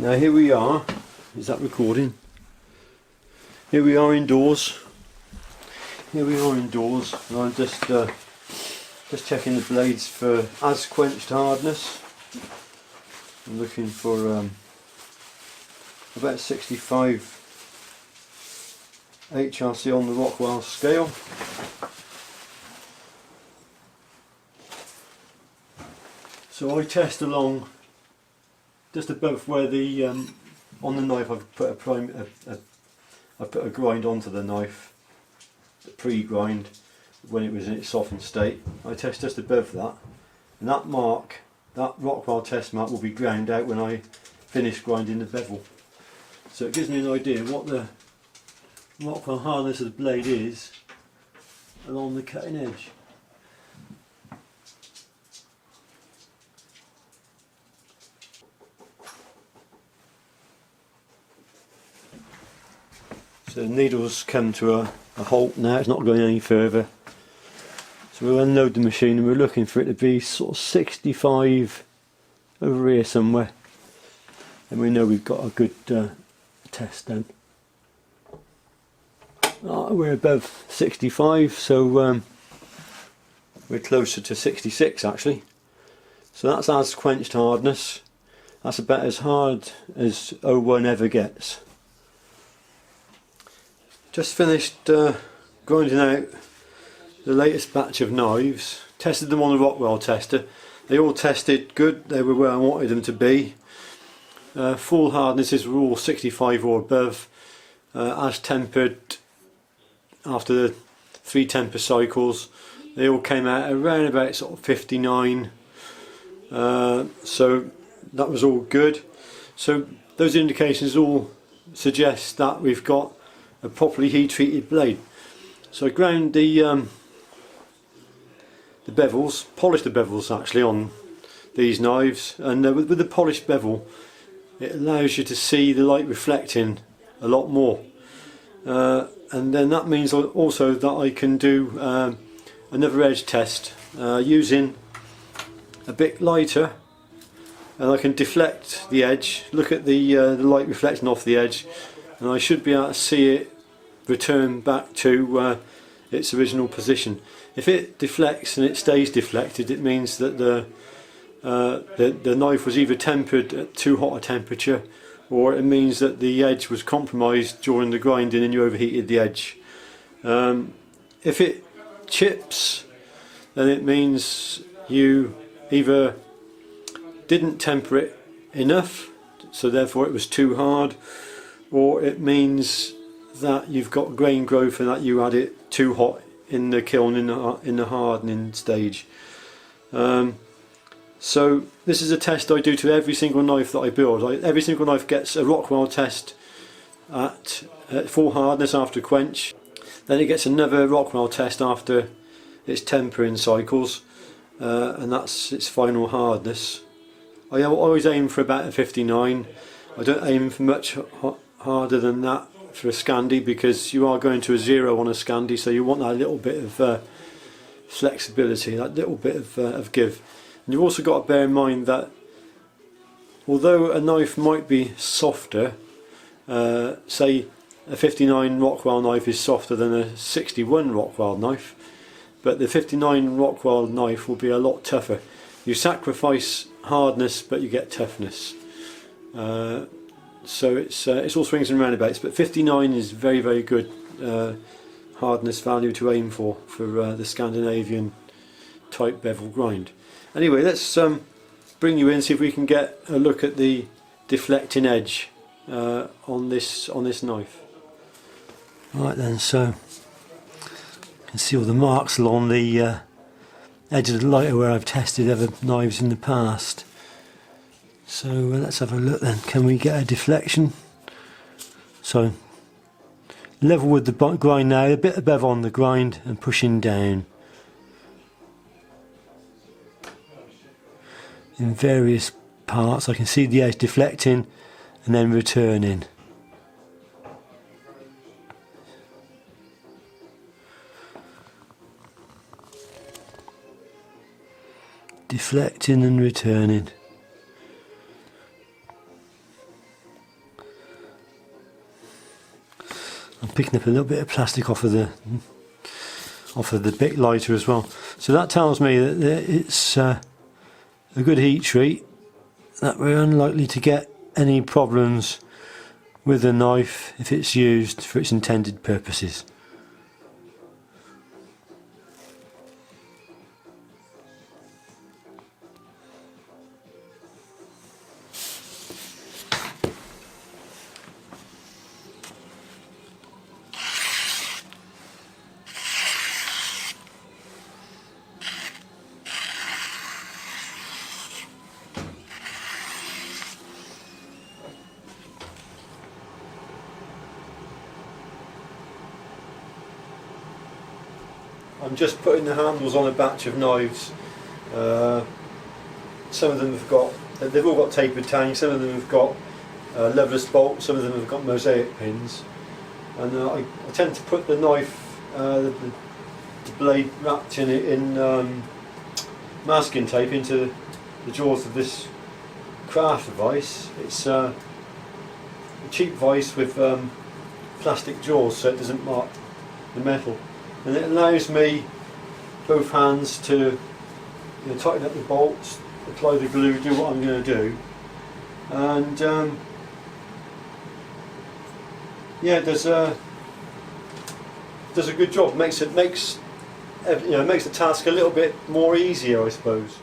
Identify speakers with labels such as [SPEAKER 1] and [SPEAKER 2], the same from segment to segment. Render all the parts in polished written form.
[SPEAKER 1] Now here we are. Is that recording? Here we are indoors. Here we are indoors, and I'm just checking the blades for as quenched hardness. I'm looking for about 65 HRC on the Rockwell scale. So I test along just above where the on the knife I've put I put a grind onto the knife, a pre-grind when it was in its softened state. I test just above that, and that mark, that Rockwell test mark, will be ground out when I finish grinding the bevel. So it gives me an idea what the Rockwell hardness of the blade is along the cutting edge. So the needle's come to a halt now, it's not going any further. So we'll unload the machine and we're looking for it to be sort of 65 over here somewhere. And we know we've got a good test done. We're above 65, so we're closer to 66 actually. So that's as quenched hardness. That's about as hard as 01 ever gets. Just finished grinding out the latest batch of knives, tested them on the Rockwell tester. They all tested good, they were where I wanted them to be. Full hardnesses were all 65 or above, as tempered after the 3 temper cycles. They all came out around about sort of 59, so that was all good. So those indications all suggest that we've got a properly heat treated blade. So I ground the bevels, polished the bevels actually on these knives, and with the polished bevel it allows you to see the light reflecting a lot more, and then that means also that I can do another edge test using a bit lighter, and I can deflect the edge, look at the light reflecting off the edge, and I should be able to see it return back to its original position. If it deflects and it stays deflected, it means that the knife was either tempered at too hot a temperature, or it means that the edge was compromised during the grinding and you overheated the edge. If it chips, then it means you either didn't temper it enough, so therefore it was too hard, or it means that you've got grain growth and that you had it too hot in the kiln in the hardening stage. So this is a test I do to every single knife that I build. Every single knife gets a Rockwell test at full hardness after quench. Then it gets another Rockwell test after its tempering cycles, and that's its final hardness. I always aim for about a 59. I don't aim for much harder than that for a Scandi, because you are going to a 0 on a Scandi, so you want that little bit of flexibility, that little bit of give. And you've also got to bear in mind that although a knife might be softer, say a 59 Rockwell knife is softer than a 61 Rockwell knife, but the 59 Rockwell knife will be a lot tougher. You sacrifice hardness but you get toughness. So it's all swings and roundabouts, but 59 is very, very good hardness value to aim for the Scandinavian type bevel grind. Anyway, let's bring you in, see if we can get a look at the deflecting edge on this knife. Right then, so you can see all the marks along the edge of the lighter where I've tested other knives in the past. So let's have a look then. Can we get a deflection? So level with the grind now, a bit above on the grind and pushing down in various parts. I can see the edge deflecting and then returning. Deflecting and returning. picking up a little bit of plastic off of the bit lighter as well. So that tells me that it's a good heat treat, that we're unlikely to get any problems with the knife if it's used for its intended purposes. I'm just putting the handles on a batch of knives. Some of them they've all got tapered tangs, some of them have got leverless bolts, some of them have got mosaic pins. And I tend to put the knife, the blade wrapped in masking tape into the jaws of this craft vice. It's a cheap vice with plastic jaws so it doesn't mark the metal. And it allows me both hands to tighten up the bolts, apply the glue, do what I'm going to do, and yeah, does a good job. Makes the task a little bit more easier, I suppose.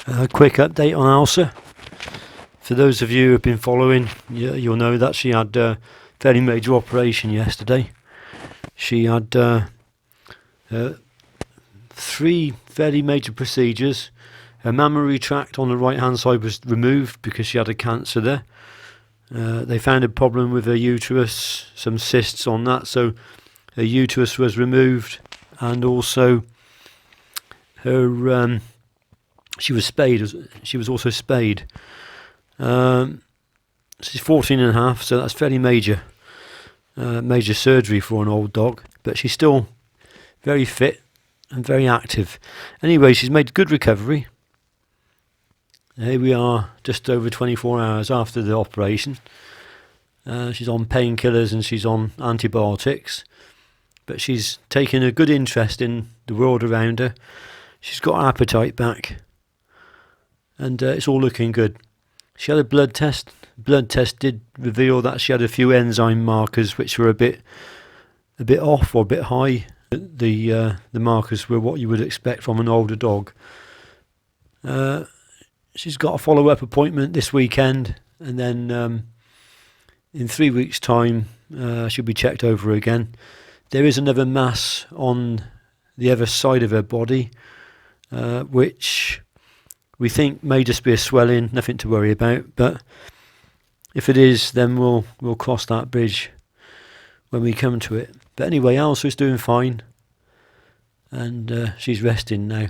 [SPEAKER 1] A quick update on Elsa. For those of you who have been following, you'll know that she had a fairly major operation yesterday. She had 3 fairly major procedures. Her mammary tract on the right hand side was removed because she had a cancer there. They found a problem with her uterus, some cysts on that, so her uterus was removed, and also her she was spayed. She was also spayed. She's 14 and a half, so that's fairly major surgery for an old dog, but she's still very fit and very active. Anyway, she's made good recovery. Here we are, just over 24 hours after the operation. She's on painkillers and she's on antibiotics, but she's taken a good interest in the world around her. She's got her appetite back, and it's all looking good. She had a blood test. Blood test did reveal that she had a few enzyme markers which were a bit off or a bit high. The markers were what you would expect from an older dog. She's got a follow-up appointment this weekend, and then in 3 weeks' time she'll be checked over again. There is another mass on the other side of her body, which we think may just be a swelling, nothing to worry about, but if it is, then we'll cross that bridge when we come to it. But anyway, Elsa's doing fine, and she's resting now.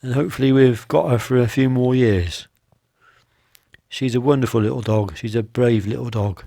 [SPEAKER 1] And hopefully we've got her for a few more years. She's a wonderful little dog. She's a brave little dog.